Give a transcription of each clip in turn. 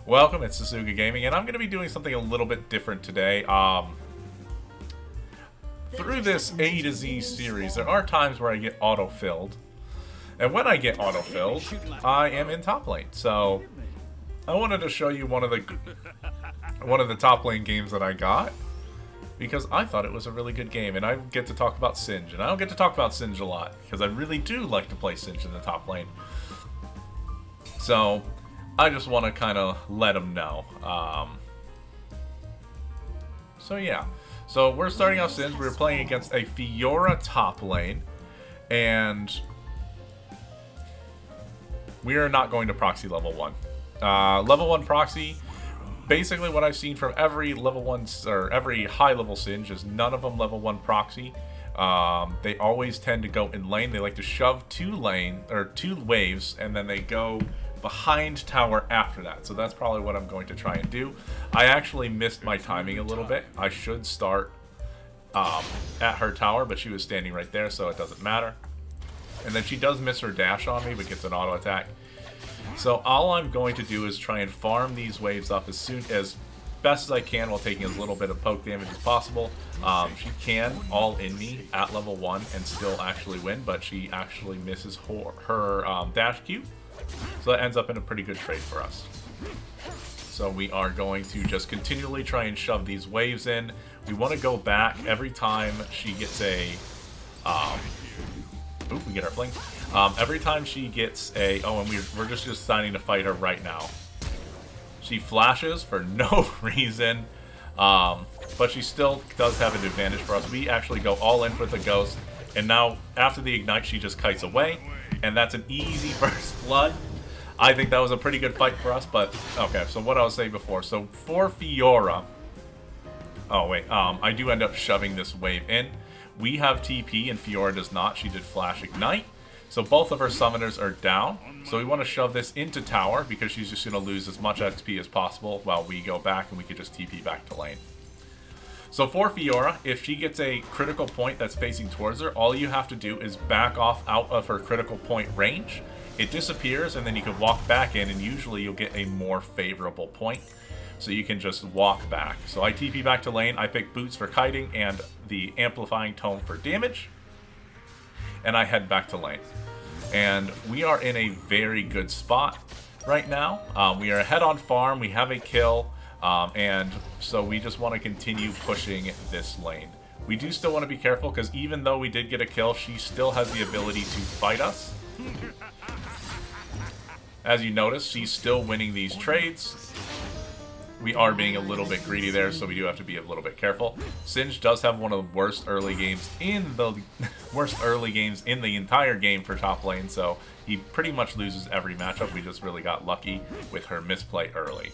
Welcome, it's SuzukaGaming, and I'm going to be doing something a little bit different today. Through this A to Z series, there are times where I get auto-filled. And when I get auto-filled, I am in top lane. So, I wanted to show you one of the top lane games that I got, because I thought it was a really good game, and I get to talk about Singe. And I don't get to talk about Singe a lot, because I really do like to play Singe in the top lane. So, I just want to kind of let them know. So yeah. So we're starting off Singe. We're playing against a Fiora top lane. And we are not going to proxy level 1. Level 1 proxy, basically what I've seen from every level 1 or every high level Singe is none of them level 1 proxy. They always tend to go in lane. They like to shove two waves, and then they go behind tower after that. So that's probably what I'm going to try and do. I actually missed my timing a little bit. I should start at her tower, but she was standing right there, so it doesn't matter. And then she does miss her dash on me, but gets an auto attack. So all I'm going to do is try and farm these waves up as best as I can, while taking as little bit of poke damage as possible. She can all in me at level 1 and still actually win, but she actually misses her dash Q. So that ends up in a pretty good trade for us. So we are going to just continually try and shove these waves in. We want to go back every time she gets a... we get our fling. Every time she gets a... Oh, and we're just deciding to fight her right now. She flashes for no reason. But she still does have an advantage for us. We actually go all in for the ghost. And now, after the ignite, she just kites away. And that's an easy first blood. I think that was a pretty good fight for us, but okay, so what I was saying before. So for Fiora, oh wait, I do end up shoving this wave in. We have TP and Fiora does not. She did flash ignite. So both of her summoners are down. So we want to shove this into tower because she's just going to lose as much XP as possible while we go back and we could just TP back to lane. So for Fiora, if she gets a critical point that's facing towards her, all you have to do is back off out of her critical point range. It disappears, and then you can walk back in, and usually you'll get a more favorable point. So you can just walk back. So I TP back to lane, I pick boots for kiting and the amplifying tome for damage. And I head back to lane. And we are in a very good spot right now. We are ahead on farm, we have a kill. And so we just want to continue pushing this lane. We do still want to be careful because even though we did get a kill, she still has the ability to fight us. As you notice, she's still winning these trades. We are being a little bit greedy there, so we do have to be a little bit careful. Singe does have one of the worst early games in the entire game for top lane, so he pretty much loses every matchup. We just really got lucky with her misplay early.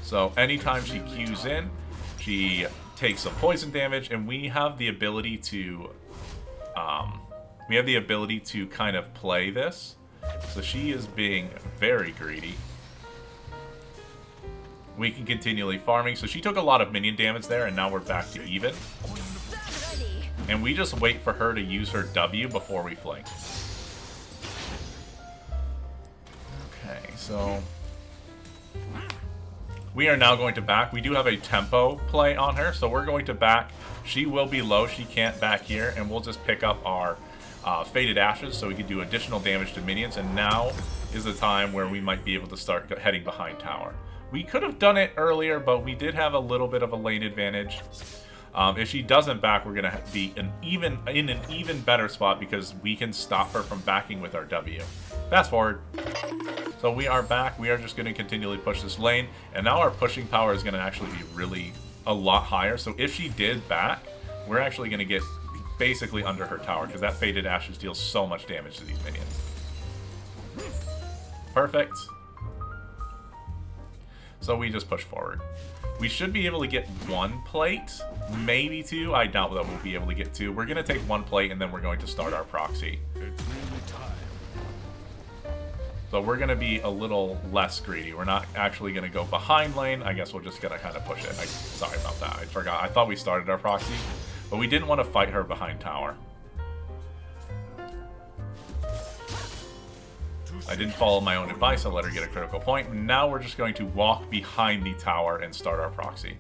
So anytime she Qs in, she takes some poison damage, and we have the ability to kind of play this. So she is being very greedy. We can continually farming. So she took a lot of minion damage there, and now we're back to even. And we just wait for her to use her W before we flank. Okay, so we are now going to back. We do have a tempo play on her, so we're going to back. She will be low. She can't back here, and we'll just pick up our Faded Ashes so we can do additional damage to minions, and now is the time where we might be able to start heading behind tower. We could have done it earlier, but we did have a little bit of a lane advantage. If she doesn't back, we're going to be in an even better spot because we can stop her from backing with our W. Fast forward. So we are back. We are just going to continually push this lane, and now our pushing power is going to actually be really a lot higher. So if she did back, we're actually going to get basically under her tower because that Faded Ashes deals so much damage to these minions. Perfect. So we just push forward. We should be able to get 1 plate, maybe 2. I doubt that we'll be able to get 2. We're going to take 1 plate and then we're going to start our proxy. So we're going to be a little less greedy. We're not actually going to go behind lane. I guess we're just going to kind of push it. Sorry about that. I forgot. I thought we started our proxy. But we didn't want to fight her behind tower. I didn't follow my own advice. I let her get a critical point. Now we're just going to walk behind the tower and start our proxy.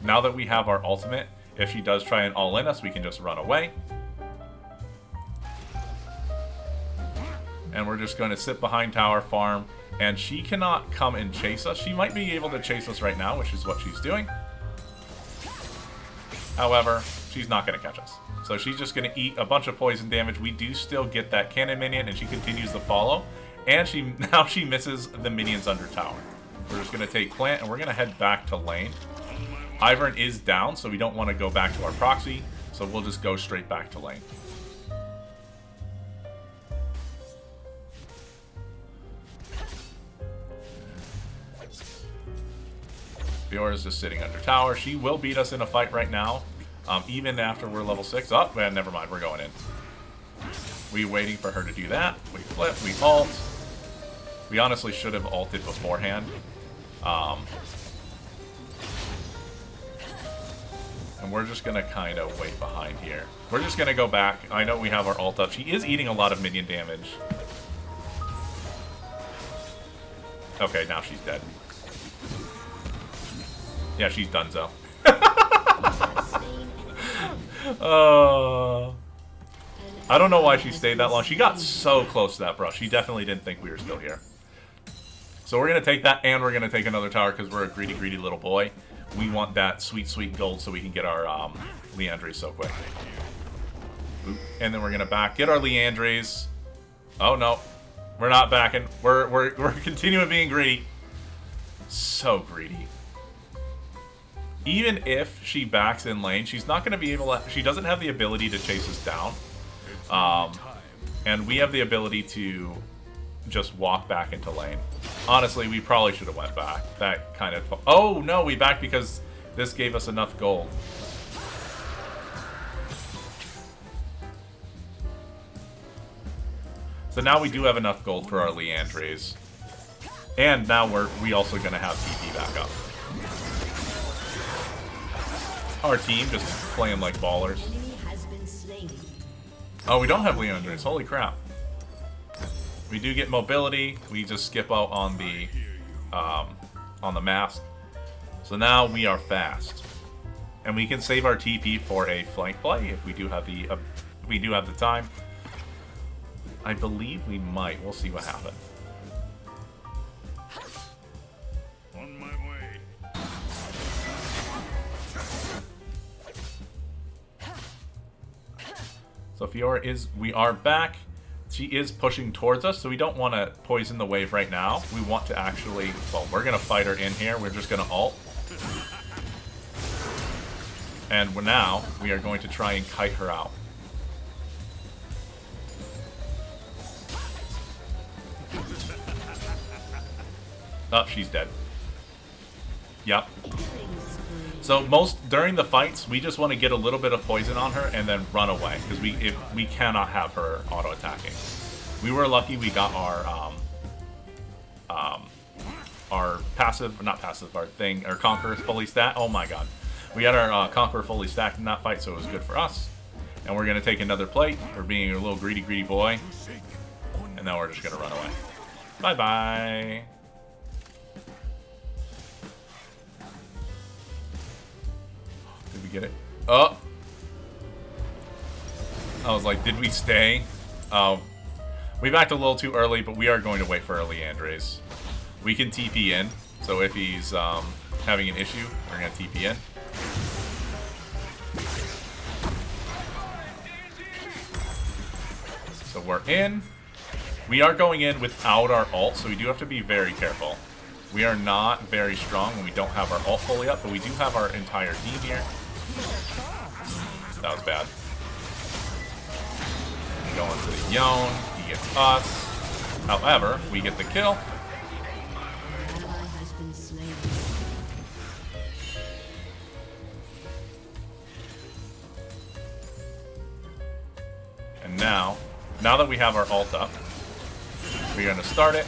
Now that we have our ultimate, if she does try and all-in us, we can just run away. And we're just going to sit behind tower farm. And she cannot come and chase us. She might be able to chase us right now, which is what she's doing. However, she's not going to catch us. So she's just going to eat a bunch of poison damage. We do still get that cannon minion, and she continues to follow. And now she misses the minions under tower. We're just going to take plant, and we're going to head back to lane. Ivern is down, so we don't want to go back to our proxy. So we'll just go straight back to lane. Fiora's just sitting under tower. She will beat us in a fight right now, even after we're level 6. Oh, man, never mind. We're going in. We're waiting for her to do that. We flip, we ult. We honestly should have ulted beforehand. And we're just going to kind of wait behind here. We're just going to go back. I know we have our ult up. She is eating a lot of minion damage. Okay, now she's dead. Yeah, she's donezo. I don't know why she stayed that long. She got so close to that brush. She definitely didn't think we were still here. So we're going to take that, and we're going to take another tower because we're a greedy, greedy little boy. We want that sweet, sweet gold so we can get our Leandres so quick. Oop. And then we're going to get our Leandres. Oh, no. We're not backing. We're continuing being greedy. So greedy. Even if she backs in lane, she's not going to be able to... She doesn't have the ability to chase us down. And we have the ability to just walk back into lane. Honestly, we probably should have went back. That kind of... Oh, no, we backed because this gave us enough gold. So now we do have enough gold for our Leandres. And now we also going to have TP back up. Our team just playing like ballers. Oh, we don't have Leandres. Holy crap. We do get mobility. We just skip out on the mask. So now we are fast. And we can save our TP for a flank play if we do have the time. I believe we might. We'll see what happens. On my way. So Fiora we are back. She is pushing towards us, so we don't want to poison the wave right now. We want to actually, well, we're going to fight her in here. We're just going to ult. And now we are going to try and kite her out. Oh, she's dead. Yep. So during the fights, we just want to get a little bit of poison on her and then run away because we cannot have her auto attacking. We were lucky we got our passive, not passive, our Conqueror fully stacked. Oh my god, we had our Conqueror fully stacked in that fight, so it was good for us. And we're gonna take another plate. We're being a little greedy boy, and now we're just gonna run away. Bye bye. Did we get it? Oh! I was like, did we stay? We backed a little too early, but we are going to wait for our Leandres. We can TP in, so if he's having an issue, we're going to TP in. So we're in. We are going in without our ult, so we do have to be very careful. We are not very strong when we don't have our ult fully up, but we do have our entire team here. That was bad. Going to the Yone. He gets us. However, we get the kill. And now that we have our ult up, we're going to start it.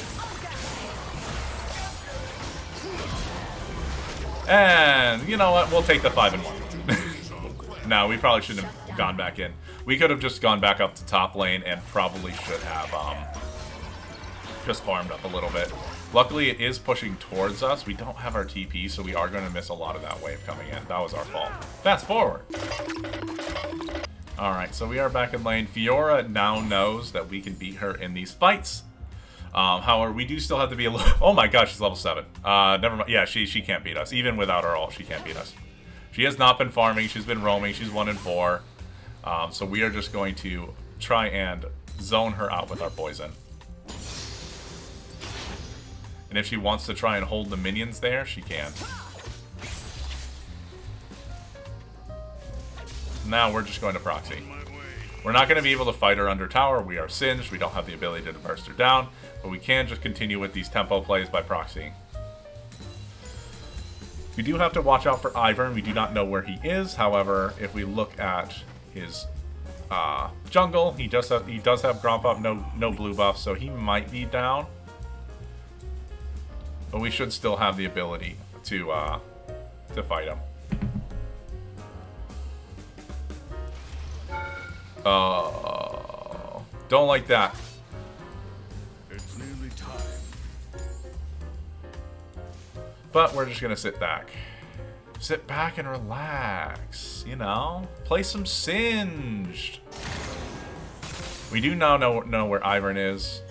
And you know what? We'll take the 5 and 1. No, we probably shouldn't have gone back in. We could have just gone back up to top lane and probably should have just farmed up a little bit. Luckily, it is pushing towards us. We don't have our TP, so we are going to miss a lot of that wave coming in. That was our fault. Fast forward. Alright, so we are back in lane. Fiora now knows that we can beat her in these fights. However, we do still have to be a little... Oh my gosh, she's level 7. Never mind. Yeah, she can't beat us. Even without her ult, she can't beat us. She has not been farming. She's been roaming. She's 1 in 4. So we are just going to try and zone her out with our poison. And if she wants to try and hold the minions there, she can. Now we're just going to proxy. We're not going to be able to fight her under tower. We are singed. We don't have the ability to burst her down. But we can just continue with these tempo plays by proxying. We do have to watch out for Ivern. We do not know where he is. However, if we look at his jungle, he does have Gromp up, no blue buff, so he might be down. But we should still have the ability to fight him. Don't like that. It's nearly time. But we're just gonna sit back. Sit back and relax, you know? Play some Singed. We do now know where Ivern is.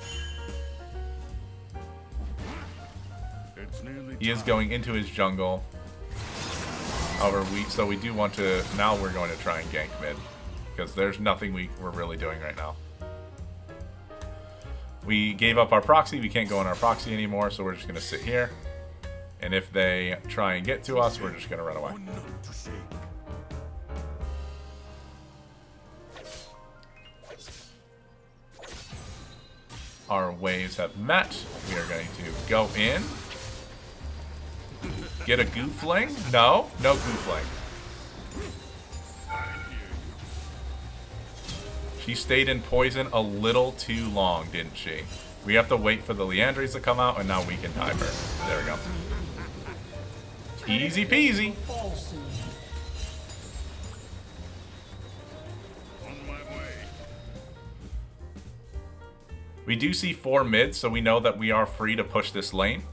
He is going into his jungle. However, we do want to... Now we're going to try and gank mid. Because there's nothing we're really doing right now. We gave up our proxy. We can't go on our proxy anymore, so we're just going to sit here. And if they try and get to us, we're just going to run away. Our waves have met. We are going to go in. Get a goofling? No, no goofling. She stayed in poison a little too long, didn't she? We have to wait for the Leandres to come out, and now we can dive her. There we go. Easy peasy. On my way. We do see 4 mids, so we know that we are free to push this lane.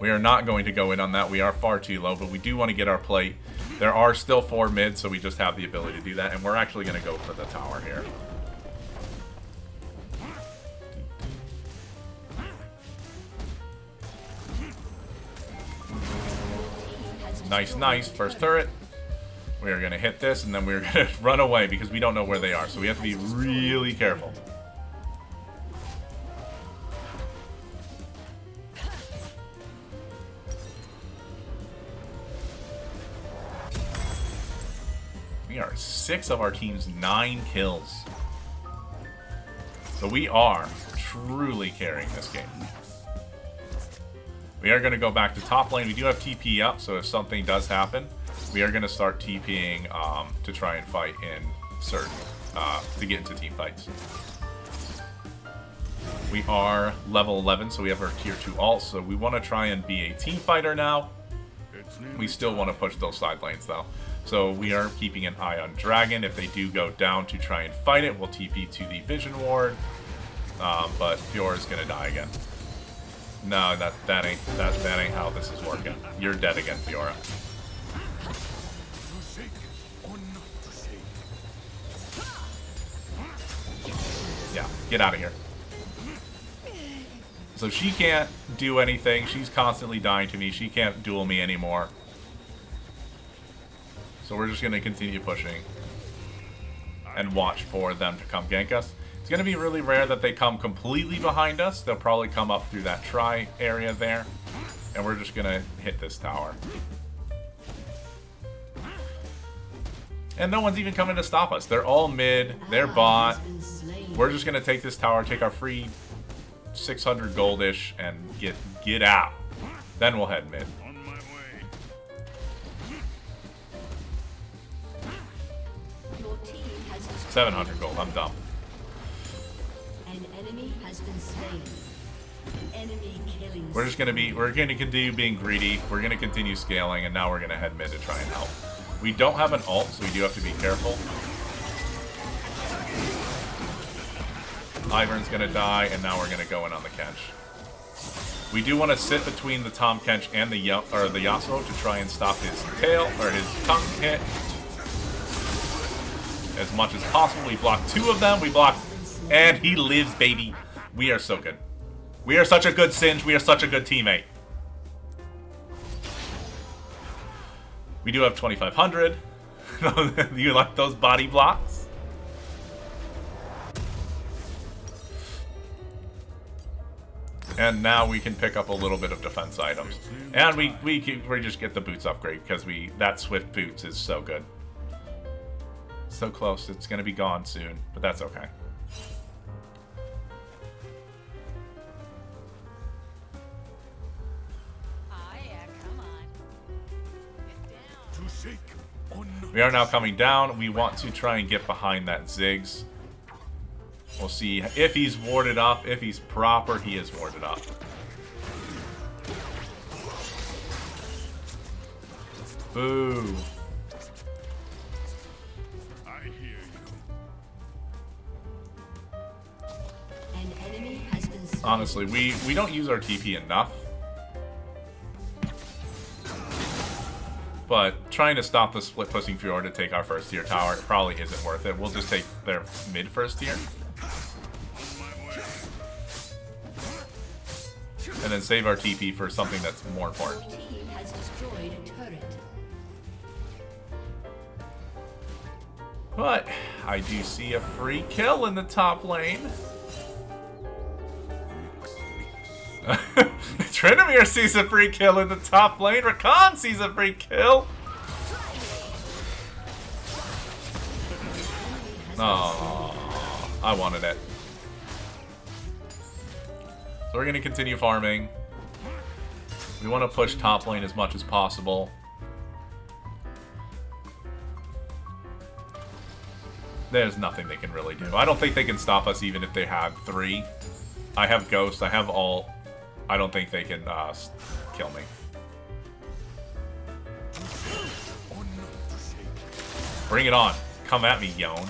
We are not going to go in on that. We are far too low, but we do want to get our plate. There are still 4 mids, so we just have the ability to do that, and we're actually going to go for the tower here. Nice, nice. First turret. We are going to hit this, and then we're going to run away because we don't know where they are, so we have to be really careful. We are 6 of our team's 9 kills. So we are truly carrying this game. We are going to go back to top lane. We do have TP up, so if something does happen, we are going to start TPing to try and fight in certain, to get into team fights. We are level 11, so we have our tier 2 ult, so we want to try and be a team fighter now. We still want to push those side lanes though. So we are keeping an eye on Dragon. If they do go down to try and fight it, we'll TP to the Vision Ward. But Fiora's gonna die again. No, that ain't how this is working. You're dead again, Fiora. Yeah, get out of here. So she can't do anything. She's constantly dying to me. She can't duel me anymore. So we're just going to continue pushing and watch for them to come gank us. It's going to be really rare that they come completely behind us. They'll probably come up through that tri area there. And we're just going to hit this tower. And no one's even coming to stop us. They're all mid. They're bot. We're just going to take this tower, take our free 600 goldish, and get out. Then we'll head mid. 700 gold. I'm dumb. An enemy has been slain. Enemy killing. We're going to continue being greedy. We're going to continue scaling, and now we're going to head mid to try and help. We don't have an ult, so we do have to be careful. Ivern's gonna die, and now we're gonna go in on the Kench. We do want to sit between the Tahm Kench and the Yasuo to try and stop his tail, or his tongue hit. As much as possible. We blocked 2 of them. We blocked... And he lives, baby. We are so good. We are such a good Singe. We are such a good teammate. We do have 2,500. You like those body blocks? And now we can pick up a little bit of defense items. And we just get the boots upgrade because that Swift Boots is so good. So close. It's going to be gone soon, but that's okay. We are now coming down. We want to try and get behind that Ziggs. We'll see if he's warded up. If he's proper, he is warded up. Boo. I hear you. An enemy has been slain. Honestly, we don't use our TP enough. But trying to stop the split pushing Fjord to take our first tier tower probably isn't worth it. We'll just take their mid first tier. And then save our TP for something that's more important. Your team has destroyed a turret. But I do see a free kill in the top lane. Trinamir sees a free kill in the top lane. Rakan sees a free kill. Oh, I wanted it. So we're going to continue farming. We want to push top lane as much as possible. There's nothing they can really do. I don't think they can stop us even if they had 3. I have Ghost. I have ult. I don't think they can kill me. Bring it on. Come at me, Yon.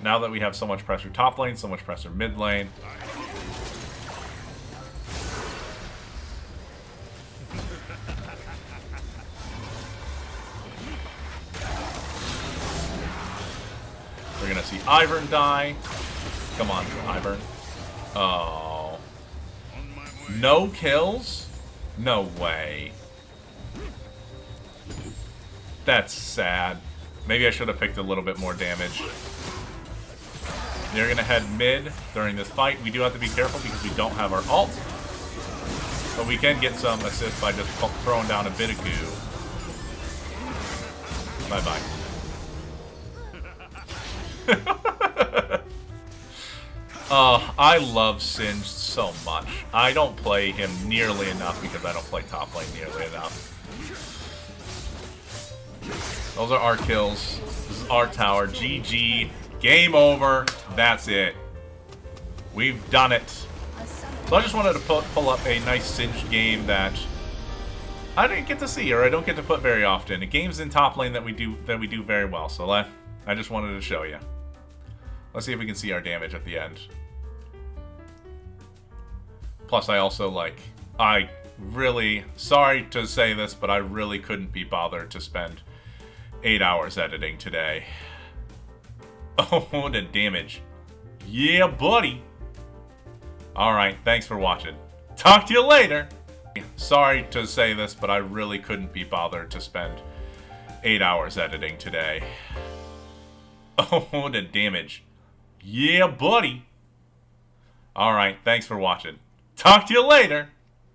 Now that we have so much pressure top lane, so much pressure mid lane. We're gonna see Ivern die. Come on, Ivern. Oh. No kills? No way. That's sad. Maybe I should have picked a little bit more damage. They're gonna head mid during this fight. We do have to be careful because we don't have our ult. But we can get some assist by just throwing down a bit of goo. Bye-bye. I love Singed so much. I don't play him nearly enough because I don't play top lane nearly enough. Those are our kills. This is our tower. GG. Game over. That's it. We've done it. So I just wanted to pull up a nice Singed game that I didn't get to see, or I don't get to put very often. A game's in top lane that we do very well. So I just wanted to show you. Let's see if we can see our damage at the end. Plus, I also sorry to say this, but I really couldn't be bothered to spend 8 hours editing today. Oh, the damage. Yeah, buddy. Alright, thanks for watching. Talk to you later. Sorry to say this, but I really couldn't be bothered to spend 8 hours editing today. Oh, the damage. Yeah, buddy. Alright, thanks for watching. Talk to you later.